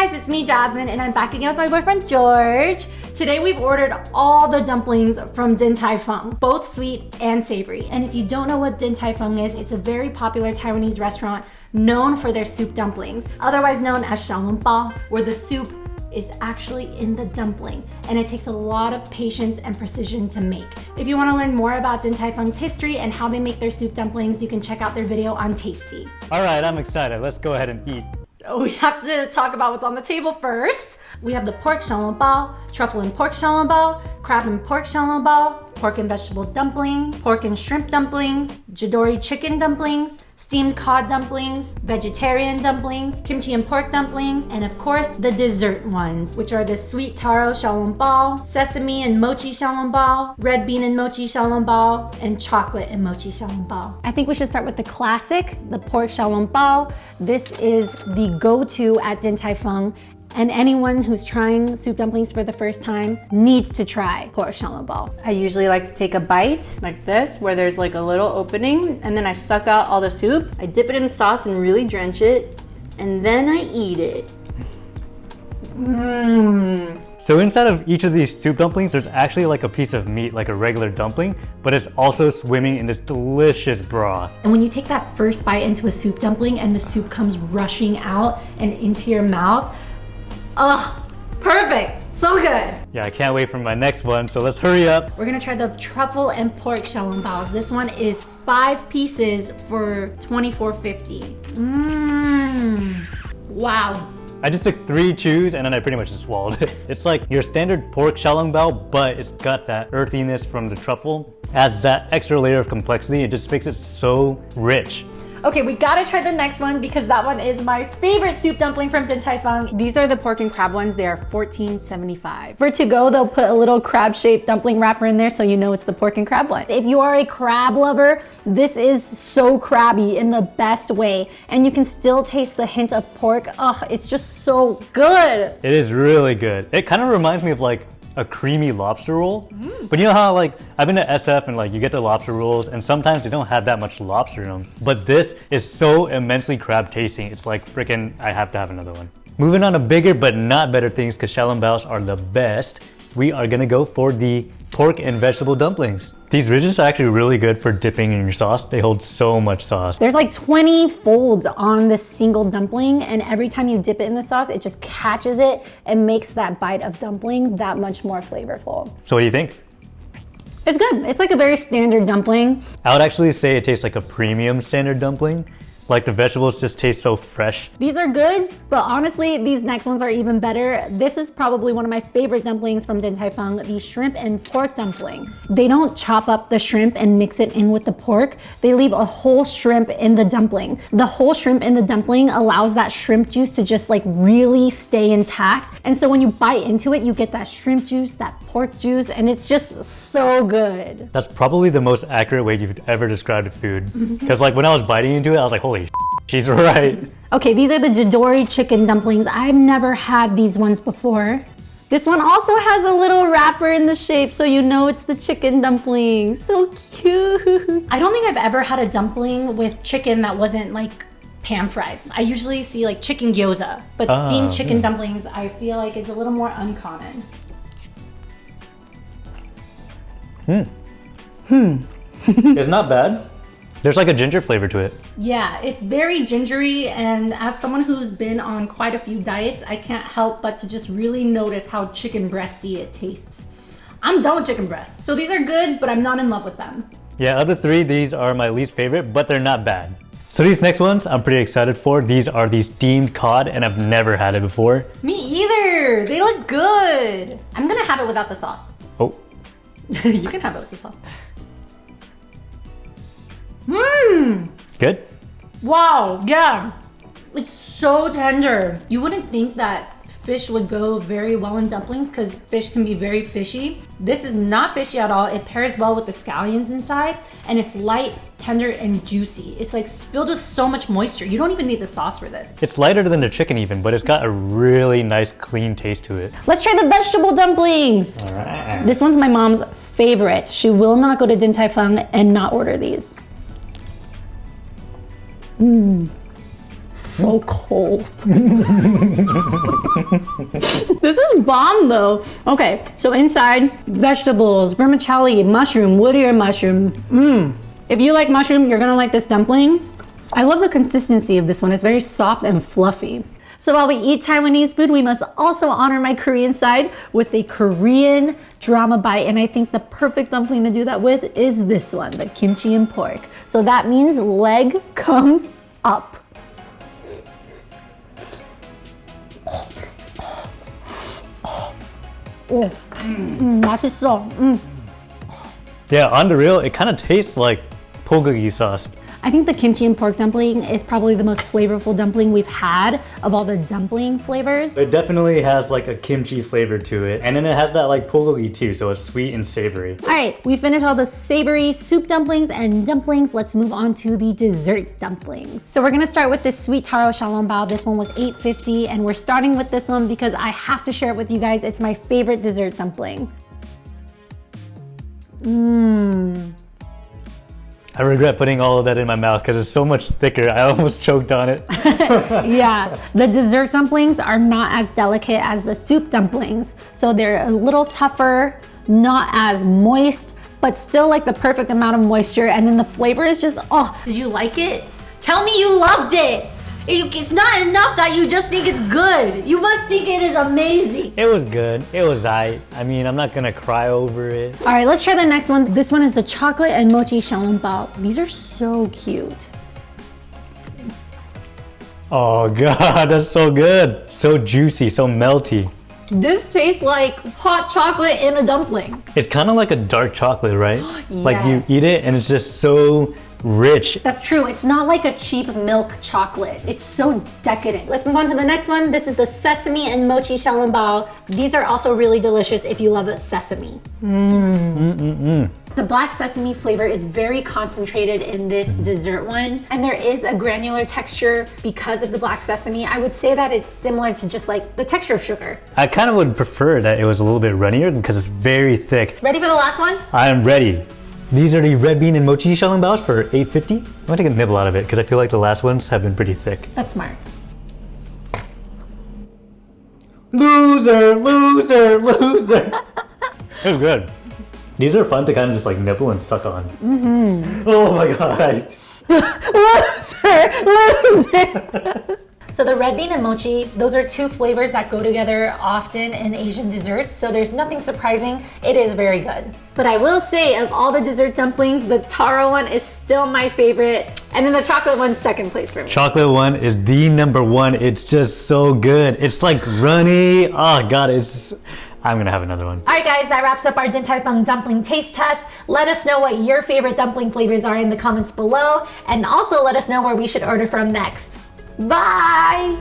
guys, it's me, Jasmine, and I'm back again with my boyfriend, George. Today we've ordered all the dumplings from Din Tai Fung, both sweet and savory. And if you don't know what Din Tai Fung is, it's a very popular Taiwanese restaurant known for their soup dumplings, otherwise known as xiaolongbao, where the soup is actually in the dumpling, and it takes a lot of patience and precision to make. If you want to learn more about Din Tai Fung's history and how they make their soup dumplings, you can check out their video on Tasty. All right, I'm excited. Let's go ahead and eat. We have to talk about what's on the table first. We have the pork xiaolongbao, truffle and pork xiaolongbao, crab and pork xiaolongbao, pork and vegetable dumpling, pork and shrimp dumplings, jadori chicken dumplings, steamed cod dumplings, vegetarian dumplings, kimchi and pork dumplings, and of course the dessert ones, which are the sweet taro xiaolongbao, sesame and mochi xiaolongbao, red bean and mochi xiaolongbao, and chocolate and mochi xiaolongbao. I think we should start with the classic, the pork xiaolongbao. This is the go-to at Din Tai Fung, and anyone who's trying soup dumplings for the first time needs to try pork xiaolongbao. I usually like to take a bite like this, where there's like a little opening, and then I suck out all the soup. I dip it in the sauce and really drench it, and then I eat it. So inside of each of these soup dumplings, there's actually like a piece of meat, like a regular dumpling, but it's also swimming in this delicious broth. And when you take that first bite into a soup dumpling and the soup comes rushing out and into your mouth, ugh, perfect, so good. Yeah, I can't wait for my next one, so let's hurry up. We're gonna try the truffle and pork xiaolongbao. This one is 5 pieces for $24.50. Wow. I just took 3 chews and then I pretty much just swallowed it. It's like your standard pork xiaolongbao, but it's got that earthiness from the truffle. Adds that extra layer of complexity. It just makes it so rich. Okay, we gotta try the next one because that one is my favorite soup dumpling from Din Tai Fung. These are the pork and crab ones. They are $14.75. For to-go, they'll put a little crab-shaped dumpling wrapper in there so you know it's the pork and crab one. If you are a crab lover, this is so crabby in the best way. And you can still taste the hint of pork. Ugh, it's just so good. It is really good. It kind of reminds me of like a creamy lobster roll. But you know how like I've been to SF and like you get the lobster rolls and sometimes they don't have that much lobster in them. But this is so immensely crab tasting. It's like freaking, I have to have another one. Moving on to bigger but not better things because xiaolongbao are the best. We are gonna go for the pork and vegetable dumplings. These ridges are actually really good for dipping in your sauce. They hold so much sauce. There's like 20 folds on this single dumpling, and every time you dip it in the sauce, it just catches it and makes that bite of dumpling that much more flavorful. So what do you think? It's good. It's like a very standard dumpling. I would actually say it tastes like a premium standard dumpling. Like the vegetables just taste so fresh. These are good, but honestly, these next ones are even better. This is probably one of my favorite dumplings from Din Tai Fung, the shrimp and pork dumpling. They don't chop up the shrimp and mix it in with the pork. They leave a whole shrimp in the dumpling. The whole shrimp in the dumpling allows that shrimp juice to just like really stay intact. And so when you bite into it, you get that shrimp juice, that pork juice, and it's just so good. That's probably the most accurate way you've ever described food. Because like when I was biting into it, I was like, holy she's right. Okay, these are the jadori chicken dumplings. I've never had these ones before. This one also has a little wrapper in the shape so you know it's the chicken dumpling. So cute. I don't think I've ever had a dumpling with chicken that wasn't like pan fried. I usually see like chicken gyoza, but steamed chicken dumplings I feel like is a little more uncommon. It's not bad. There's like a ginger flavor to it. Yeah, it's very gingery, and as someone who's been on quite a few diets, I can't help but to just really notice how chicken breasty it tastes. I'm done with chicken breast. So these are good, but I'm not in love with them. Yeah, of the 3, these are my least favorite, but they're not bad. So these next ones I'm pretty excited for. These are the steamed cod, and I've never had it before. Me either. They look good. I'm gonna have it without the sauce. Oh. You can have it with the sauce. Good? Wow, yeah. It's so tender. You wouldn't think that fish would go very well in dumplings because fish can be very fishy. This is not fishy at all. It pairs well with the scallions inside, and it's light, tender, and juicy. It's like filled with so much moisture. You don't even need the sauce for this. It's lighter than the chicken even, but it's got a really nice clean taste to it. Let's try the vegetable dumplings. All right. This one's my mom's favorite. She will not go to Din Tai Fung and not order these. so cold. This is bomb though. Okay, so inside, vegetables, vermicelli, mushroom, wood ear mushroom. If you like mushroom, you're gonna like this dumpling. I love the consistency of this one. It's very soft and fluffy. So while we eat Taiwanese food, we must also honor my Korean side with a Korean drama bite. And I think the perfect dumpling to do that with is this one, the kimchi and pork. So that means leg comes up. 맛있어. Yeah, on the real, it kind of tastes like bulgogi sauce. I think the kimchi and pork dumpling is probably the most flavorful dumpling we've had of all the dumpling flavors. It definitely has like a kimchi flavor to it. And then it has that like bulgogi too, so it's sweet and savory. All right, we finished all the savory soup dumplings and dumplings. Let's move on to the dessert dumplings. So we're gonna start with this sweet taro xiaolongbao. This one was $8.50, and we're starting with this one because I have to share it with you guys. It's my favorite dessert dumpling. I regret putting all of that in my mouth because it's so much thicker. I almost choked on it. Yeah, the dessert dumplings are not as delicate as the soup dumplings. So they're a little tougher, not as moist, but still like the perfect amount of moisture. And then the flavor is just, oh. Did you like it? Tell me you loved it. It's not enough that you just think it's good. You must think it is amazing. It was good. It was aight. I mean, I'm not gonna cry over it. All right, let's try the next one. This one is the chocolate and mochi xiaolongbao. These are so cute. Oh God, that's so good. So juicy, so melty. This tastes like hot chocolate in a dumpling. It's kind of like a dark chocolate, right? Like you Yes. eat it and it's just so rich. That's true. It's not like a cheap milk chocolate. It's so decadent. Let's move on to the next one. This is the sesame and mochi xiaolongbao. These are also really delicious if you love sesame. The black sesame flavor is very concentrated in this dessert one, and there is a granular texture because of the black sesame. I would say that it's similar to just like the texture of sugar. I kind of would prefer that it was a little bit runnier because it's very thick. Ready for the last one? I am ready. These are the red bean and mochi xiaolongbaos for $8.50. I'm gonna take a nibble out of it because I feel like the last ones have been pretty thick. That's smart. Loser, loser, loser. It was good. These are fun to kind of just like nibble and suck on. Oh my God. Loser. So the red bean and mochi, those are two flavors that go together often in Asian desserts. So there's nothing surprising. It is very good. But I will say, of all the dessert dumplings, the taro one is still my favorite. And then the chocolate one's second place for me. Chocolate one is the number one. It's just so good. It's like runny. Oh God, I'm gonna have another one. All right, guys, that wraps up our Din Tai Fung dumpling taste test. Let us know what your favorite dumpling flavors are in the comments below. And also let us know where we should order from next. Bye!